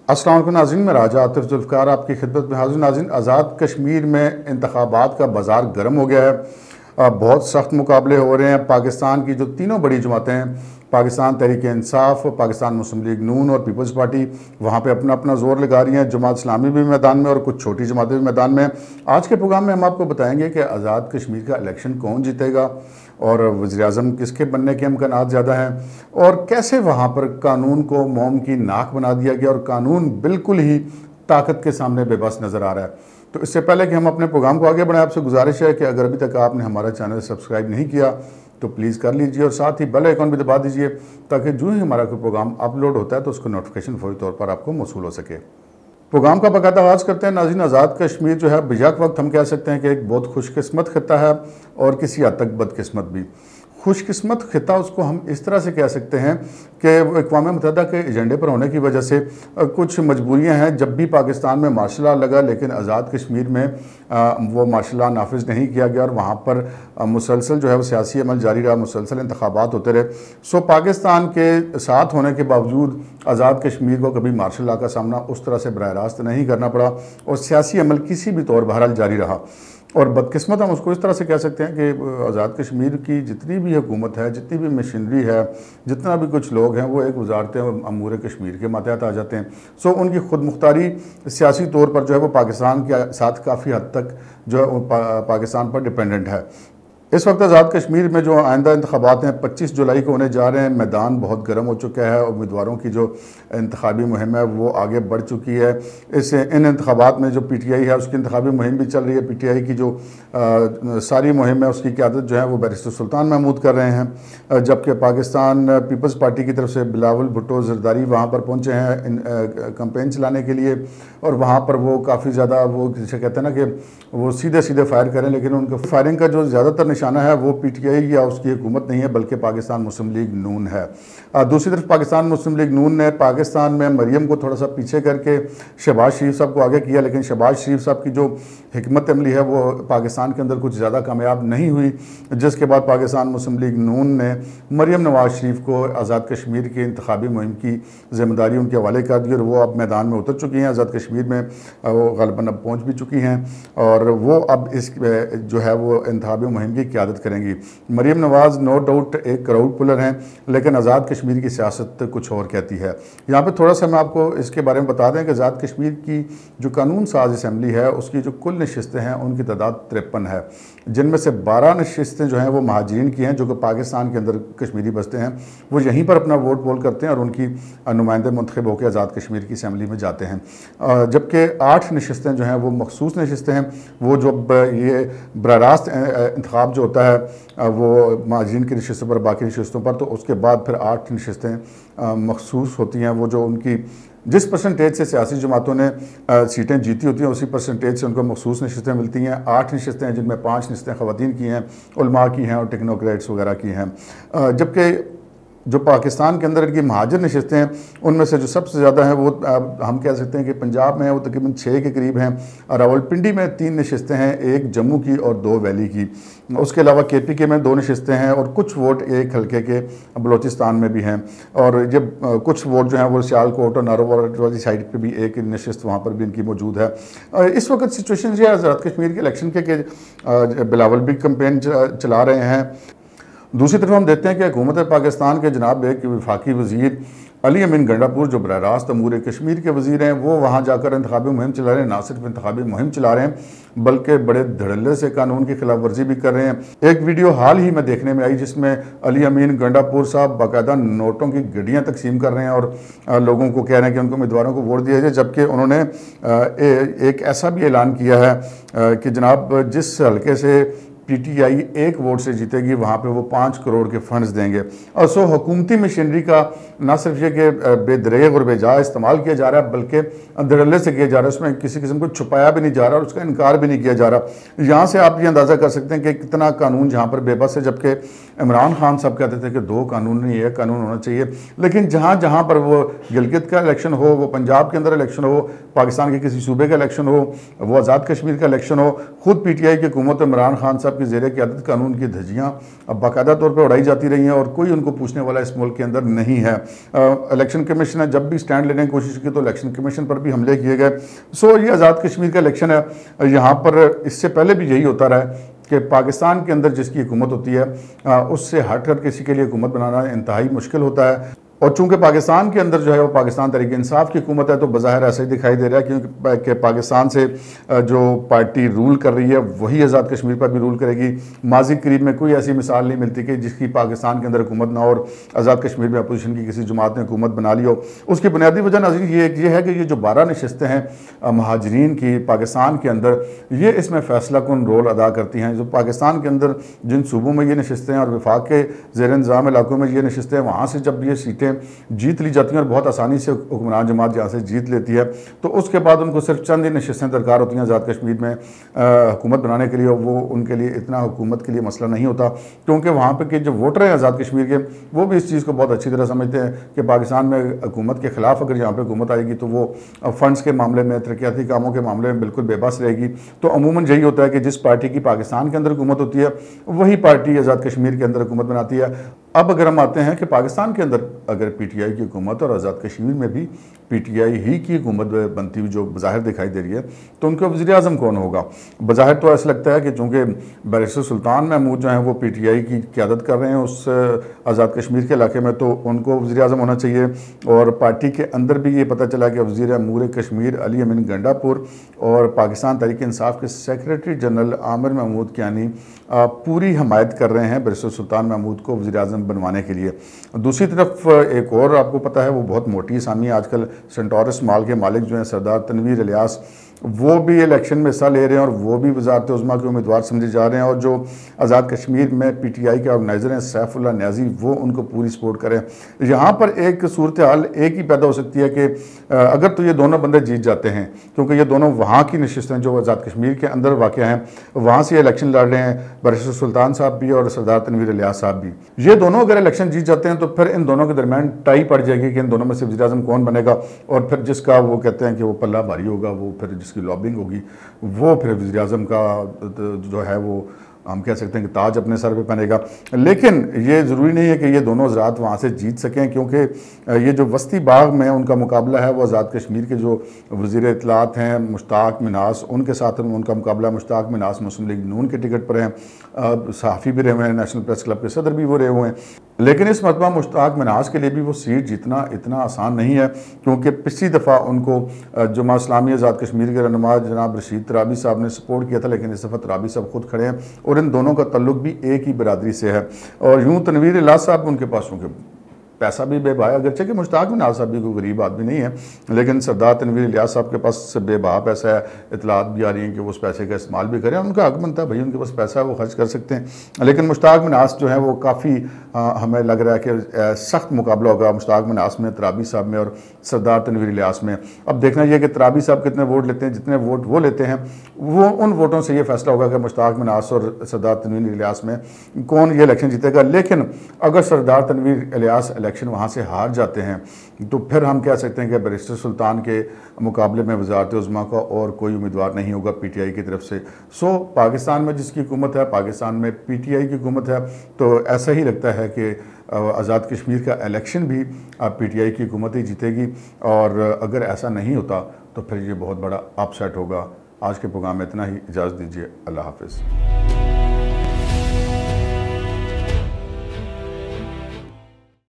अस्सलाम वालेकुम नाज़रीन, मैं राजा आतिफ जुल्फ़िकार आपकी खिदमत में हाज़िर। नाज़रीन, आज़ाद कश्मीर में इंतखाबात का बाज़ार गर्म हो गया है। बहुत सख्त मुकाबले हो रहे हैं। पाकिस्तान की जो तीनों बड़ी जमातें हैं, पाकिस्तान तहरीक इंसाफ, पाकिस्तान मुस्लिम लीग नून और पीपल्स पार्टी, वहाँ पे अपना अपना जोर लगा रही हैं। जमात इस्लामी भी मैदान में और कुछ छोटी जमातें भी मैदान में। आज के प्रोग्राम में हम आपको बताएंगे कि आज़ाद कश्मीर का इलेक्शन कौन जीतेगा और वज़ीर-ए-आज़म किसके बनने के इम्कानात ज़्यादा हैं, और कैसे वहाँ पर कानून को मोम की नाक बना दिया गया और कानून बिल्कुल ही ताकत के सामने बेबस नज़र आ रहा है। तो इससे पहले कि हम अपने प्रोग्राम को आगे बढ़ाएं, आपसे गुजारिश है कि अगर अभी तक आपने हमारा चैनल सब्सक्राइब नहीं किया तो प्लीज़ कर लीजिए और साथ ही बेल आइकन भी दबा दीजिए, ताकि जो ही हमारा कोई प्रोग्राम अपलोड होता है तो उसको नोटिफिकेशन फौरी तौर पर आपको मौसूल हो सके। प्रोग्राम का बाकायदा आगाज़ करते हैं। नाज़रीन, आज़ाद कश्मीर जो है बेशक वक्त हम कह सकते हैं कि एक बहुत खुशकिस्मत खिता है और किसी हद तक बदकिस्मत भी। खुशकिस्मत खिता उसको हम इस तरह से कह सकते हैं कि अक़वाम मुत्तहिदा के एजेंडे पर होने की वजह से कुछ मजबूरियां हैं। जब भी पाकिस्तान में मार्शल लॉ लगा, लेकिन आज़ाद कश्मीर में वो मार्शल लॉ नाफिज नहीं किया गया और वहाँ पर मुसलसल जो है वो सियासी अमल जारी रहा, मुसलसल इंतखाबात होते रहे। सो पाकिस्तान के साथ होने के बावजूद आज़ाद कश्मीर को कभी मार्शल लॉ का सामना उस तरह से बराह रास्त नहीं करना पड़ा और सियासी अमल किसी भी तौर बहरहाल जारी रहा। और बदकिस्मत हम उसको इस तरह से कह सकते हैं कि आज़ाद कश्मीर की जितनी भी हुकूमत है, जितनी भी मशीनरी है, जितना भी कुछ लोग हैं, वो एक वजारतें अमूर कश्मीर के मातहत आ जाते हैं। सो उनकी खुद मुख्तारी सियासी तौर पर जो है वो पाकिस्तान के साथ काफ़ी हद तक जो है पाकिस्तान पर डिपेंडेंट है। इस वक्त आज़ाद कश्मीर में जो आइंदा इंतखाबात हैं 25 जुलाई को होने जा रहे हैं। मैदान बहुत गर्म हो चुका है। उम्मीदवारों की जो इंतखाबी मुहिम है वो आगे बढ़ चुकी है। इन इंतखाबात में जो PTI है उसकी इंतखाबी मुहिम भी चल रही है। PTI की जो सारी मुहिम है उसकी क़यादत जो है वो बैरिस्टर सुल्तान महमूद कर रहे हैं, जबकि पाकिस्तान पीपल्स पार्टी की तरफ से बिलावल भुट्टो ज़रदारी वहाँ पर पहुँचे हैं कैंपेन चलाने के लिए। और वहाँ पर वो काफ़ी ज़्यादा वो जिसे कहते हैं ना कि वो सीधे सीधे फायर करें, लेकिन उनका फायरिंग का जो ज़्यादातर निशाना है वो PTI या उसकी हुकूमत नहीं है, बल्कि पाकिस्तान मुस्लिम लीग नून है। दूसरी तरफ पाकिस्तान मुस्लिम लीग नून ने पाकिस्तान में मरियम को थोड़ा सा पीछे करके शहबाज शरीफ साहब को आगे किया, लेकिन शहबाज शरीफ साहब की जो हिकमत अमली है वो पाकिस्तान के अंदर कुछ ज़्यादा कामयाब नहीं हुई, जिसके बाद पाकिस्तान मुस्लिम लीग नून ने मरियम नवाज़ शरीफ को आज़ाद कश्मीर की इंतखाबी मुहिम की ज़िम्मेदारी उनके हवाले कर दी और वो अब मैदान में उतर चुकी हैं। आज़ाद कश्मीर में वो ग़ालिबन अब पहुँच भी चुकी हैं और वो अब इस जो है वो इंतखाबी मुहिम की क़यादत करेंगी। मरियम नवाज़ नो डाउट एक क्राउड पुलर हैं, लेकिन आज़ाद कश्मीर की सियासत कुछ और कहती है। यहाँ पे थोड़ा सा मैं आपको इसके बारे में बता दें कि आज़ाद कश्मीर की जो कानून साज असम्बली है उसकी जो कुल नशिस्तें हैं उनकी तादाद 53 है, जिनमें से 12 नशिस्तें जो हैं वो महाजरीन की हैं जो कि पाकिस्तान के अंदर कश्मीरी बसते हैं। वो यहीं पर अपना वोट पोल करते हैं और उनकी नुमाइंदे मुंतखब होकर आज़ाद कश्मीर की असम्बली में जाते हैं। जबकि 8 नशिस्तें जो हैं वो मखसूस नशिस्तें हैं। वो जो ये बराह रास्त इंतखाब जो होता है वो महाजरीन की नशिस्तों पर, बाकी नशिस्तों पर, तो उसके बाद फिर 8 नशिस्तें मखसूस होती हैं। वो जो उनकी जिस परसेंटेज से सियासी जमातों ने सीटें जीती होती हैं उसी परसेंटेज से उनको मखसूस नशिस्तें मिलती हैं। 8 नशिस्तें हैं जिनमें 5 नशिस्तें ख़वातीन की हैं, उलमा की हैं और टेक्नोक्रेट्स वगैरह की हैं। जबकि जो पाकिस्तान के अंदर इनकी महाजर नशिस्तें हैं उनमें से जो सबसे ज़्यादा हैं वो हम कह सकते हैं कि पंजाब में है, वो तकरीबन 6 के करीब हैं। रावलपिंडी में 3 नशिस्तें हैं, एक जम्मू की और 2 वैली की। उसके अलावा KPK में 2 नशिस्तें हैं और कुछ वोट एक हल्के के बलोचिस्तान में भी हैं। और जब कुछ वोट जो हैं वो सियालकोट और नारोवाल वाली साइड पर भी एक नशिस्त वहाँ पर भी इनकी मौजूद है। इस वक्त सिचुएशन ये है आज़ाद कश्मीर के इलेक्शन के बिलावल भी कैंपेन चला रहे हैं। दूसरी तरफ हम देखते हैं कि हुकूमत पाकिस्तान के जनाब एक वफाकी वज़ीर अली अमीन गंडापुर जो बराह रास्त अमूर कश्मीर के वज़ीर हैं, वो वहाँ जाकर इंतखाबी मुहिम चला रहे हैं। ना सिर्फ इंतखाबी मुहिम चला रहे हैं बल्कि बड़े धड़ल्ले से कानून की खिलाफ वर्जी भी कर रहे हैं। एक वीडियो हाल ही में देखने में आई जिसमें अली अमीन गंडापुर साहब बाकायदा नोटों की गड्डियाँ तकसीम कर रहे हैं और लोगों को कह रहे हैं कि उनको उम्मीदवारों को वोट दिया जाए, जबकि उन्होंने एक ऐसा भी ऐलान किया है कि जनाब जिस हल्के से PTI 1 वोट से जीतेगी वहाँ पे वो 5 करोड़ के फंड्स देंगे। और सो हुकूमती मशीनरी का ना सिर्फ ये कि बेदरेग और बेजा इस्तेमाल किया जा रहा है बल्कि धड़ल्ले से किया जा रहा है। उसमें किसी किस्म को छुपाया भी नहीं जा रहा और उसका इनकार भी नहीं किया जा रहा। यहाँ से आप ये अंदाज़ा कर सकते हैं कि कितना कानून जहाँ पर बेबस है। जबकि इमरान खान साहब कहते थे कि 2 कानून नहीं, एक कानून होना चाहिए, लेकिन जहाँ जहाँ पर वो गिलगित का इलेक्शन हो, वो पंजाब के अंदर इलेक्शन हो, पाकिस्तान के किसी सूबे का इलेक्शन हो, वो आज़ाद कश्मीर का इलेक्शन हो, खुद PTI की हुकूमत इमरान खान साहब साहब की ज़ेर क़यादत कानून की धज्जियाँ अब बाकायदा तौर पर उड़ाई जाती रही हैं और कोई उनको पूछने वाला इस मुल्क के अंदर नहीं है। इलेक्शन कमीशन ने जब भी स्टैंड लेने की कोशिश की तो इलेक्शन कमीशन पर भी हमले किए गए। सो ये आज़ाद कश्मीर का इलेक्शन है, यहाँ पर इससे पहले भी यही होता रहा है कि पाकिस्तान के अंदर जिसकी हुकूमत होती है उससे हट कर किसी के लिए हुकूमत बनाना इंतहाई मुश्किल होता है। और चूंकि पाकिस्तान के अंदर जो है वो पाकिस्तान तहरीक इंसाफ की हुकूमत है तो बज़ाहिर ऐसा ही दिखाई दे रहा है क्योंकि पाकिस्तान से जो पार्टी रूल कर रही है वही आज़ाद कश्मीर पर भी रूल करेगी। माजी करीब में कोई ऐसी मिसाल नहीं मिलती कि जिसकी पाकिस्तान के अंदर हुकूमत ना हो और आज़ाद कश्मीर में अपोजिशन की किसी जमात ने हुकूमत बना ली हो। उसकी बुनियादी वजह नाज़रीन ये है कि ये जो 12 नशस्तें हैं महाजरीन की पाकिस्तान के अंदर, ये इसमें फ़ैसला कुन रोल अदा करती हैं। जो पाकिस्तान के अंदर जिन सूबों में ये नशस्तें हैं और वफाक के ज़ेर इंतज़ाम इलाकों में ये नशस्तें हैं, वहाँ से जब ये सीटें जीत ली जाती हैं और बहुत आसानी से हुक्मरान जमात यहाँ से जीत लेती है तो उसके बाद उनको सिर्फ चंद ही नशस्तें दरकार होती हैं आज़ाद कश्मीर में हुकूमत बनाने के लिए। वो उनके लिए इतना हुकूमत के लिए मसला नहीं होता क्योंकि वहाँ पे के जो वोटर हैं आज़ाद कश्मीर के वो भी इस चीज़ को बहुत अच्छी तरह समझते हैं कि पाकिस्तान में हुकूमत के ख़िलाफ़ अगर यहाँ पर हुकूमत आएगी तो वो फ़ंड्स के मामले में, तरक्याती कामों के मामले में बिल्कुल बेबस रहेगी। तो अमूमन यही होता है कि जिस पार्टी की पाकिस्तान के अंदर हुकूमत होती है वही पार्टी आज़ाद कश्मीर के अंदर हुकूमत बनाती है। अब अगर हम आते हैं कि पाकिस्तान के अंदर अगर पीटीआई की हुकूमत और आज़ाद कश्मीर में भी पीटीआई ही की हुकूमत बनती हुई जो बज़ाहिर दिखाई दे रही है तो उनका वज़ीर आज़म कौन होगा? बज़ाहिर तो ऐसा लगता है कि चूँकि बैरिस्टर सुल्तान महमूद जो हैं वो पीटीआई की क़यादत कर रहे हैं उस आज़ाद कश्मीर के इलाके में तो उनको वज़ीर आज़म होना चाहिए। और पार्टी के अंदर भी ये पता चला कि वज़ीर अमूर कश्मीर अली अमीन गंडापुर और पाकिस्तान तहरीक इंसाफ के सेक्रेटरी जनरल आमिर महमूद कियानी पूरी हमायत कर रहे हैं बैरिस्टर सुल्तान महमूद को वज़ीर आज़म बनवाने के लिए। दूसरी तरफ एक और आपको पता है वो बहुत मोटी असामी है आजकल, सेंटोरस माल के मालिक जो हैं सरदार तनवीर इलियास, वो भी इलेक्शन में हिस्सा ले रहे हैं और वो भी वज़ारत उज़्मा के उम्मीदवार समझे जा रहे हैं। और जो आज़ाद कश्मीर में पीटीआई के ऑर्गेनाइज़र हैं सैफुल्लाह न्याज़ी, वो उनको पूरी सपोर्ट करें। यहाँ पर एक सूरत हाल एक ही पैदा हो सकती है कि अगर तो ये दोनों बंदे जीत जाते हैं क्योंकि ये दोनों वहाँ की नशिस्तें जो आज़ाद कश्मीर के अंदर वाक़ हैं वहाँ से इलेक्शन लड़ रहे हैं, बैरिस्टर सुल्तान साहब भी और सरदार तनवीर इलियास साहब भी। ये दोनों अगर इलेक्शन जीत जाते हैं तो फिर इन दोनों के दरमियान टाई पड़ जाएगी कि इन दोनों में से वज़ीर आज़म कौन बनेगा। और फिर जिसका वो कहते हैं कि वो पल्ला भारी होगा, वो फिर जिसकी लॉबिंग होगी वो फिर वज़ीर आज़म का जो है वो हम कह सकते हैं कि ताज अपने सर पे पहनेगा। लेकिन ये ज़रूरी नहीं है कि ये दोनों हज़रात वहाँ से जीत सकें क्योंकि ये जो वस्ती बाग में उनका मुकाबला है वो आज़ाद कश्मीर के जो वज़ीर इत्तलात हैं मुश्ताक मिन्हास, उनके साथ उनका मुकाबला मुश्ताक मिन्हास मुस्लिम लीग नून के टिकट पर हैं, सहाफ़ी भी रहे हुए हैं, नेशनल प्रेस क्लब के सदर भी वो रहे हुए हैं। लेकिन इस मरतबा मुश्ताक मिन्हास के लिए भी वो सीट जीतना इतना आसान नहीं है क्योंकि पिछली दफ़ा उनको जमा इस्लामी आज़ाद कश्मीर के रहनुमा जनाब रशीद तराबी साहब ने सपोर्ट किया था, लेकिन इस दफ़ा तराबी साहब खुद खड़े हैं और इन दोनों का तल्लुक भी एक ही बरादरी से है। और यूँ तनवीर इलियास साहब उनके पास चूँकि पैसा भी बेबहा, अगरचे कि मुश्ताक मिन्हास साहब भी कोई गरीब आदमी नहीं है, लेकिन सरदार तनवीर इलियास साहब के पास बेबहा पैसा है, इतलात भी आ रही हैं कि वो उस पैसे का इस्तेमाल भी करें, उनका हक बनता है भाई, उनके पास पैसा है वो खर्च कर सकते हैं। लेकिन मुश्ताक मिन्हास जो है वो काफ़ी हमें लग रहा है कि सख्त मुकाबला होगा मुश्ताक मिन्हास में, तराबी साहब में और सरदार तनवीर इलियास में। अब देखना यह कि तराबी साहब कितने वोट लेते हैं, जितने वोट वो लेते हैं वो उन वोटों से ये फैसला होगा कि मुश्ताक मिन्हास और सरदार तनवीर इलियास में कौन ये इलेक्शन जीतेगा। लेकिन अगर सरदार तनवीर इलियास इलेक्शन वहाँ से हार जाते हैं तो फिर हम कह सकते हैं कि बैरिस्टर सुल्तान के मुकाबले में वज़ारत उज़्मा का और कोई उम्मीदवार नहीं होगा पीटीआई की तरफ से। सो पाकिस्तान में जिसकी हुकूमत है, पाकिस्तान में पीटीआई की हुकूमत है, तो ऐसा ही लगता है कि आज़ाद कश्मीर का इलेक्शन भी पीटीआई की हुकूमत ही जीतेगी। और अगर ऐसा नहीं होता तो फिर ये बहुत बड़ा अपसेट होगा। आज के प्रोग्राम में इतना ही, इजाज़त दीजिए, अल्लाह हाफ़िज़।